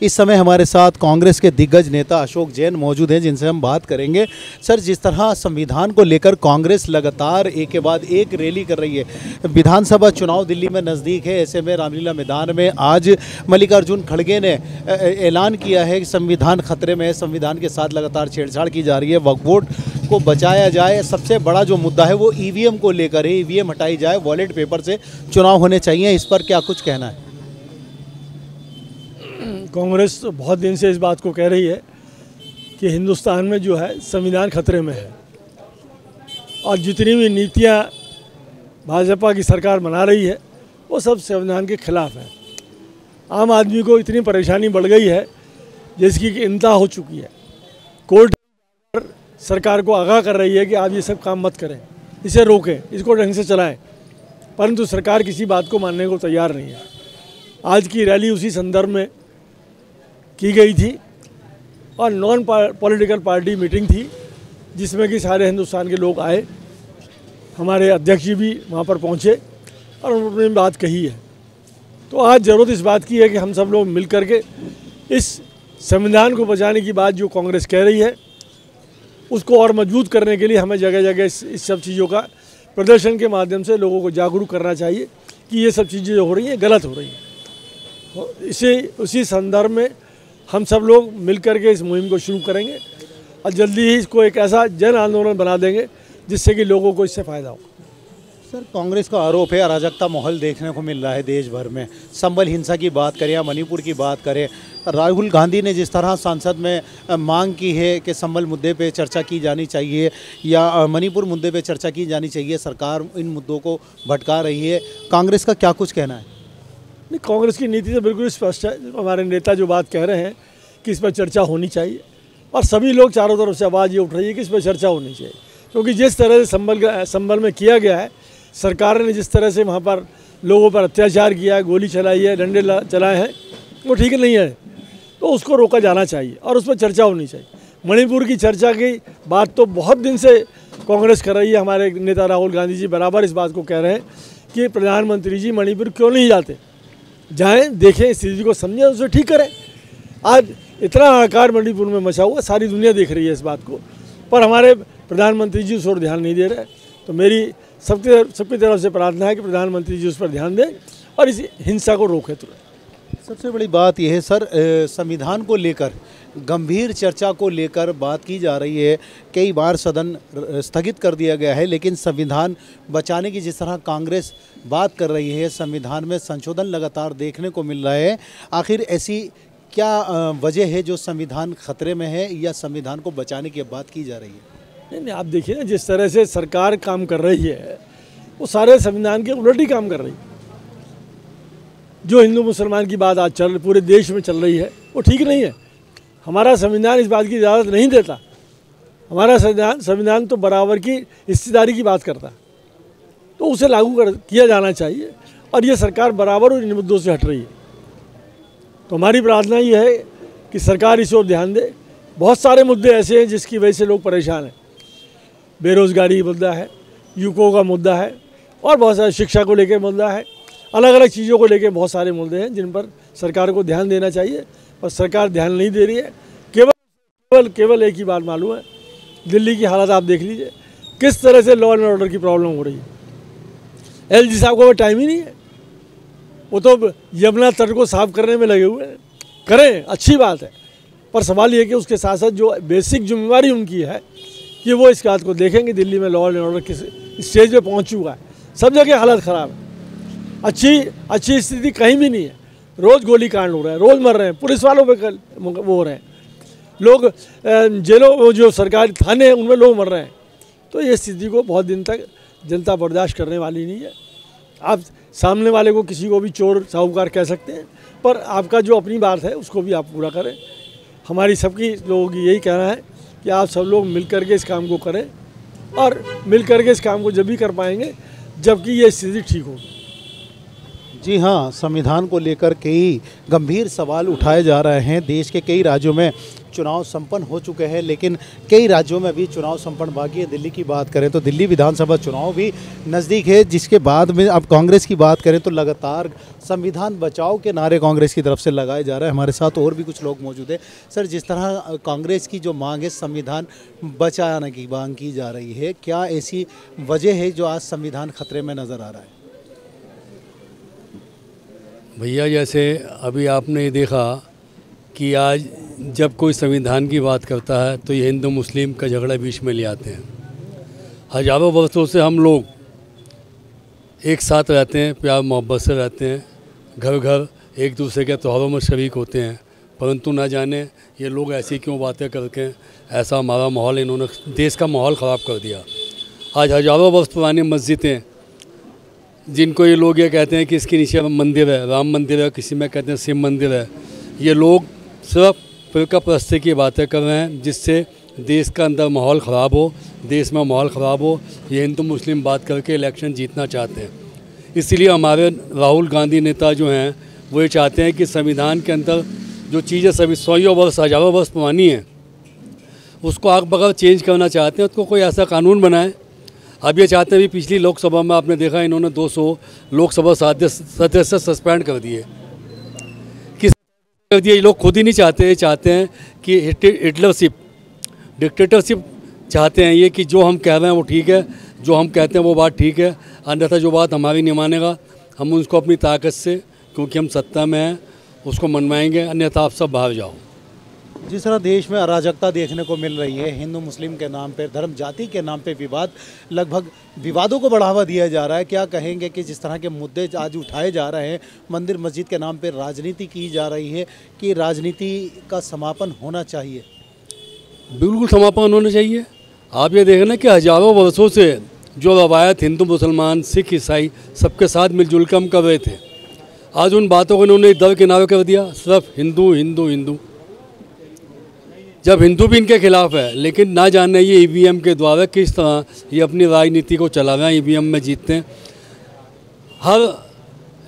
इस समय हमारे साथ कांग्रेस के दिग्गज नेता अशोक जैन मौजूद हैं, जिनसे हम बात करेंगे। सर, जिस तरह संविधान को लेकर कांग्रेस लगातार एक के बाद एक रैली कर रही है, विधानसभा चुनाव दिल्ली में नज़दीक है, ऐसे में रामलीला मैदान में आज मल्लिकार्जुन खड़गे ने ऐलान किया है कि संविधान खतरे में है, संविधान के साथ लगातार छेड़छाड़ की जा रही है, वक्फ बोर्ड को बचाया जाए। सबसे बड़ा जो मुद्दा है वो ईवीएम को लेकर है, ईवीएम हटाई जाए, वॉलेट पेपर से चुनाव होने चाहिए। इस पर क्या कुछ कहना है? कांग्रेस तो बहुत दिन से इस बात को कह रही है कि हिंदुस्तान में जो है संविधान खतरे में है और जितनी भी नीतियां भाजपा की सरकार बना रही है वो सब संविधान के खिलाफ है। आम आदमी को इतनी परेशानी बढ़ गई है जिसकी इंतहा हो चुकी है। कोर्ट सरकार को आगाह कर रही है कि आप ये सब काम मत करें, इसे रोकें, इसको ढंग से चलाएं, परंतु सरकार किसी बात को मानने को तैयार नहीं है। आज की रैली उसी संदर्भ में की गई थी और नॉन पॉलिटिकल पार्टी मीटिंग थी जिसमें कि सारे हिंदुस्तान के लोग आए। हमारे अध्यक्ष जी भी वहाँ पर पहुँचे और उन्होंने बात कही है। तो आज ज़रूरत इस बात की है कि हम सब लोग मिल कर के इस संविधान को बचाने की बात जो कांग्रेस कह रही है उसको और मजबूत करने के लिए हमें जगह जगह इस सब चीज़ों का प्रदर्शन के माध्यम से लोगों को जागरूक करना चाहिए कि ये सब चीज़ें जो हो रही हैं गलत हो रही हैं। उसी संदर्भ में हम सब लोग मिल कर के इस मुहिम को शुरू करेंगे और जल्दी ही इसको एक ऐसा जन आंदोलन बना देंगे जिससे कि लोगों को इससे फ़ायदा हो। सर, कांग्रेस का आरोप है अराजकता माहौल देखने को मिल रहा है देश भर में। संबल हिंसा की बात करें या मणिपुर की बात करें, राहुल गांधी ने जिस तरह संसद में मांग की है कि संबल मुद्दे पे चर्चा की जानी चाहिए या मणिपुर मुद्दे पे चर्चा की जानी चाहिए, सरकार इन मुद्दों को भटका रही है, कांग्रेस का क्या कुछ कहना है? नहीं, कांग्रेस की नीति तो बिल्कुल स्पष्ट है। हमारे नेता जो बात कह रहे हैं कि इस पर चर्चा होनी चाहिए और सभी लोग चारों तरफ से आवाज़ ये उठ रही है कि इस पर चर्चा होनी चाहिए, क्योंकि जिस तरह से संबल में किया गया है, सरकार ने जिस तरह से वहाँ पर लोगों पर अत्याचार किया है, गोली चलाई है, डंडे चलाए हैं, वो ठीक नहीं है। तो उसको रोका जाना चाहिए और उस पर चर्चा होनी चाहिए। मणिपुर की चर्चा की बात तो बहुत दिन से कांग्रेस कर रही है। हमारे नेता राहुल गांधी जी बराबर इस बात को कह रहे हैं कि प्रधानमंत्री जी मणिपुर क्यों नहीं जाते, जाएँ, देखें, स्थिति को समझें, उसे ठीक करें। आज इतना हाहाकार मणिपुर में मचा हुआ, सारी दुनिया देख रही है इस बात को, पर हमारे प्रधानमंत्री जी उस पर ध्यान नहीं दे रहे। तो मेरी सबकी तरफ से प्रार्थना है कि प्रधानमंत्री जी उस पर ध्यान दें और इस हिंसा को रोकें तुरंत। सबसे बड़ी बात यह है सर, संविधान को लेकर गंभीर चर्चा को लेकर बात की जा रही है। कई बार सदन स्थगित कर दिया गया है, लेकिन संविधान बचाने की जिस तरह कांग्रेस बात कर रही है, संविधान में संशोधन लगातार देखने को मिल रहा है। आखिर ऐसी क्या वजह है जो संविधान खतरे में है या संविधान को बचाने की बात की जा रही है? नहीं, आप देखिए ना, जिस तरह से सरकार काम कर रही है वो सारे संविधान के उलट ही काम कर रही है। जो हिंदू मुसलमान की बात आज पूरे देश में चल रही है वो ठीक नहीं है। हमारा संविधान इस बात की इजाज़त नहीं देता। हमारा संविधान तो बराबर की हिस्सेदारी की बात करता है, तो उसे लागू किया जाना चाहिए और ये सरकार बराबर इन मुद्दों से हट रही है। तो हमारी प्रार्थना ये है कि सरकार इस ओर ध्यान दे। बहुत सारे मुद्दे ऐसे हैं जिसकी वजह से लोग परेशान हैं। बेरोज़गारी मुद्दा है, युवकों का मुद्दा है और बहुत सारे शिक्षा को लेकर मुद्दा है, अलग अलग चीज़ों को लेकर बहुत सारे मुद्दे हैं जिन पर सरकार को ध्यान देना चाहिए, और सरकार ध्यान नहीं दे रही है। केवल एक ही बात मालूम है, दिल्ली की हालत आप देख लीजिए, किस तरह से लॉ एंड ऑर्डर की प्रॉब्लम हो रही है। एलजी साहब को टाइम ही नहीं है, वो तो यमुना तट को साफ करने में लगे हुए हैं। करें, अच्छी बात है, पर सवाल ये कि उसके साथ साथ जो बेसिक जिम्मेवारी उनकी है कि वो इस बात को देखेंगे दिल्ली में लॉ एंड ऑर्डर किस स्टेज पे पहुंच चुका है। सब जगह हालत ख़राब है, अच्छी स्थिति कहीं भी नहीं है। रोज़ गोली कांड हो रहा है, रोज़ मर रहे हैं, पुलिस वालों पे वो हो रहे हैं लोग, जेलों जो सरकारी थाने हैं उनमें लोग मर रहे हैं। तो ये स्थिति को बहुत दिन तक जनता बर्दाश्त करने वाली नहीं है। आप सामने वाले को किसी को भी चोर साहूकार कह सकते हैं, पर आपका जो अपनी बात है उसको भी आप पूरा करें। हमारी सबकी लोगों की यही कहना है कि आप सब लोग मिल करके इस काम को करें और मिल करके इस काम को जब भी कर पाएंगे जबकि ये स्थिति ठीक होगी। जी हाँ, संविधान को लेकर कई गंभीर सवाल उठाए जा रहे हैं। देश के कई राज्यों में चुनाव संपन्न हो चुके हैं, लेकिन कई राज्यों में भी चुनाव संपन्न बाकी है। दिल्ली की बात करें तो दिल्ली विधानसभा चुनाव भी नज़दीक है, जिसके बाद में अब कांग्रेस की बात करें तो लगातार संविधान बचाओ के नारे कांग्रेस की तरफ से लगाए जा रहे हैं। हमारे साथ और भी कुछ लोग मौजूद हैं। सर, जिस तरह कांग्रेस की जो मांग है संविधान बचाने की मांग की जा रही है, क्या ऐसी वजह है जो आज संविधान खतरे में नज़र आ रहा है? भैया, जैसे अभी आपने देखा कि आज जब कोई संविधान की बात करता है तो ये हिंदू मुस्लिम का झगड़ा बीच में ले आते हैं। हजारों वर्षों से हम लोग एक साथ रहते हैं, प्यार मोहब्बत से रहते हैं, घर घर एक दूसरे के त्योहारों में शरीक होते हैं, परंतु ना जाने ये लोग ऐसी क्यों बातें करके ऐसा हमारा माहौल, इन्होंने देश का माहौल ख़राब कर दिया। आज हजारों वर्ष पुरानी मस्जिदें, जिनको ये लोग ये कहते हैं कि इसके नीचे मंदिर है, राम मंदिर है, किसी में कहते हैं शिव मंदिर है, ये लोग सिर्फ फ़िरका परस्ती की बातें कर रहे हैं, जिससे देश का अंदर माहौल ख़राब हो, देश में माहौल ख़राब हो। ये हिंदू मुस्लिम बात करके इलेक्शन जीतना चाहते हैं। इसलिए हमारे राहुल गांधी नेता जो हैं वो ये चाहते हैं कि संविधान के अंदर जो चीज़ें सभी सौ वर्ष हजारों वर्ष पुरानी हैं उसको आग बगल चेंज करना चाहते हैं, उसको कोई ऐसा कानून बनाए। अब ये चाहते हैं, भी पिछली लोकसभा में आपने देखा इन्होंने 200 लोकसभा सदस्य सस्पेंड कर दिए। किस कर दिए? ये लोग खुद ही नहीं चाहते, चाहते हैं कि हिटलरशिप, डिक्टेटरशिप चाहते हैं ये, कि जो हम कह रहे हैं वो ठीक है, जो हम कहते हैं वो बात ठीक है, अन्यथा जो बात हमारी नहीं मानेगा हम उसको अपनी ताकत से, क्योंकि हम सत्ता में हैं, उसको मनवाएंगे, अन्यथा आप सब बाहर जाओ। जिस तरह देश में अराजकता देखने को मिल रही है, हिंदू मुस्लिम के नाम पे, धर्म जाति के नाम पे विवाद, लगभग विवादों को बढ़ावा दिया जा रहा है, क्या कहेंगे कि जिस तरह के मुद्दे आज उठाए जा रहे हैं, मंदिर मस्जिद के नाम पे राजनीति की जा रही है, कि राजनीति का समापन होना चाहिए? बिल्कुल समापन होना चाहिए। आप ये देखना कि हजारों वर्षों से जो रवायत हिंदू मुसलमान सिख ईसाई सबके साथ मिलजुल कर हम कर रहे थे, आज उन बातों को इन्होंने दरकिनार कर दिया। सिर्फ हिंदू हिंदू हिंदू, जब हिंदू भी इनके खिलाफ है, लेकिन ना जाने ये ईवीएम के द्वारा किस तरह ये अपनी राजनीति को चला रहे हैं। ईवीएम में जीतते हैं, हर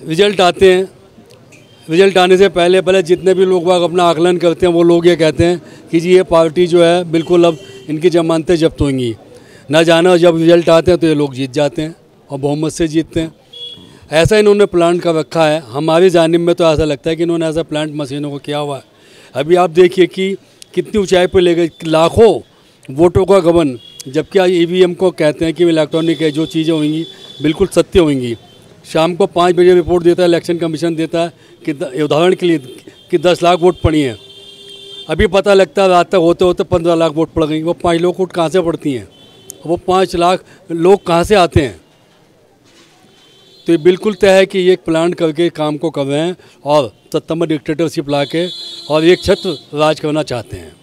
रिजल्ट आते हैं, रिजल्ट आने से पहले जितने भी लोग बाग अपना आकलन करते हैं वो लोग ये कहते हैं कि जी ये पार्टी जो है बिल्कुल अब इनकी जमानतें जब्त होंगी। ना जाना जब रिजल्ट आते हैं तो ये लोग जीत जाते हैं और बहुमत से जीतते हैं। ऐसा इन्होंने प्लांट कर रखा है। हमारी जानिब में तो ऐसा लगता है कि इन्होंने ऐसा प्लांट मशीनों को किया हुआ है। अभी आप देखिए कि कितनी ऊंचाई पर ले गए, लाखों वोटों का गबन, जबकि आज ईवीएम को कहते हैं कि इलेक्ट्रॉनिक है, जो चीज़ें होंगी बिल्कुल सत्य होंगी। शाम को 5 बजे रिपोर्ट देता है इलेक्शन कमीशन, देता है कि उदाहरण के लिए कि 10 लाख वोट पड़ी हैं। अभी पता लगता है रात तक होते होते 15 लाख वोट पड़ गई। वो 5 लाख वोट कहाँ से पड़ती हैं? वो 5 लाख लोग कहाँ से आते हैं? तो ये बिल्कुल तय है कि ये एक प्लान करके काम को कर रहे हैं और सत्ता में डिक्टेटरशिप ला के और एक छत्र राज करना चाहते हैं।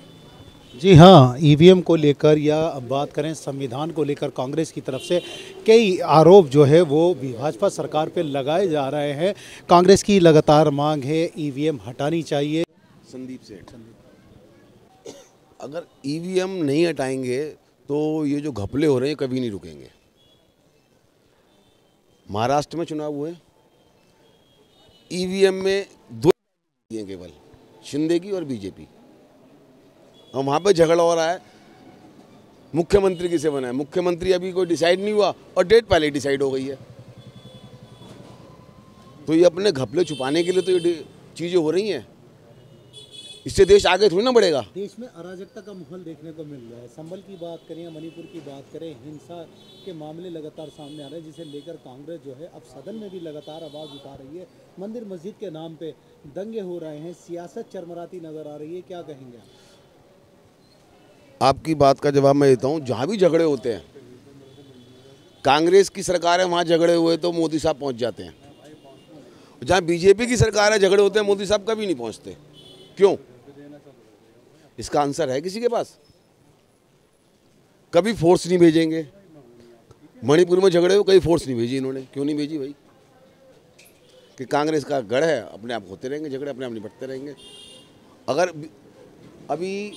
जी हाँ, ईवीएम को लेकर या बात करें संविधान को लेकर कांग्रेस की तरफ से कई आरोप जो है वो भाजपा सरकार पे लगाए जा रहे हैं। कांग्रेस की लगातार मांग है ईवीएम हटानी चाहिए। संदीप सेठ, अगर ईवीएम नहीं हटाएंगे तो ये जो घपले हो रहे हैं कभी नहीं रुकेंगे। महाराष्ट्र में चुनाव हुए, ईवीएम में 2 हैं केवल, शिंदे की और बीजेपी, और वहाँ पे झगड़ा हो रहा है मुख्यमंत्री किसे बनाए। मुख्यमंत्री अभी कोई डिसाइड नहीं हुआ और डेट पहले डिसाइड हो गई है। तो ये अपने घपले छुपाने के लिए तो ये चीज़ें हो रही हैं, इससे देश आगे थोड़ी ना बढ़ेगा। देश में अराजकता का माहौल देखने को मिल रहा है। संभल की बात करें या मणिपुर की बात करें, हिंसा के मामले लगातार सामने आ रहे हैं, जिसे लेकर कांग्रेस जो है अब सदन में भी लगातार आवाज़ उठा रही है। मंदिर मस्जिद के नाम पे दंगे हो रहे हैं, सियासत चरमराती नजर आ रही है, क्या कहेंगे आप? आपकी बात का जवाब मैं देता हूँ। जहाँ भी झगड़े होते हैं, कांग्रेस की सरकार है वहाँ झगड़े हुए तो मोदी साहब पहुँच जाते हैं। जहाँ बीजेपी की सरकार है झगड़े होते हैं मोदी साहब कभी नहीं पहुँचते। क्यों? इसका आंसर है किसी के पास? कभी फोर्स नहीं भेजेंगे। मणिपुर में झगड़े हो, कभी फोर्स नहीं भेजी इन्होंने। क्यों नहीं भेजी भाई? कि कांग्रेस का गढ़ है, अपने आप होते रहेंगे झगड़े, अपने आप निपटते रहेंगे। अगर अभी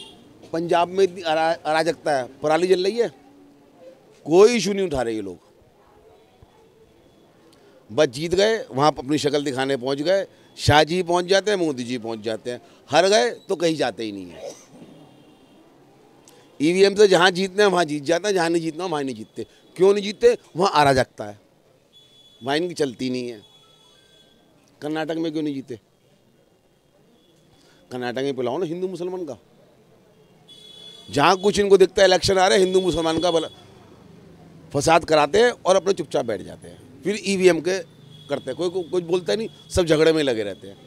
पंजाब में इतनी अराजकता है, पराली जल रही है, कोई इशू नहीं उठा रहे ये लोग। बस जीत गए, वहाँ पर अपनी शक्ल दिखाने पहुँच गए, शाह जी पहुँच जाते हैं, मोदी जी पहुँच जाते हैं, हार गए तो कहीं जाते ही नहीं है। ईवीएम से जहाँ जीतना है वहाँ जीत जाता है, जहाँ नहीं जीतना वहाँ नहीं जीतते। क्यों नहीं जीतते? वहाँ अराजकता है, वहाँ इनकी चलती नहीं है। कर्नाटक में क्यों नहीं जीते? कर्नाटक में बुलाओ ना हिंदू मुसलमान का, जहाँ कुछ इनको दिखता है इलेक्शन आ रहे हैं, हिंदू मुसलमान का फसाद कराते हैं और अपने चुपचाप बैठ जाते हैं। फिर ईवीएम के करते हैं, कोई कुछ बोलता नहीं, सब झगड़े में लगे रहते हैं।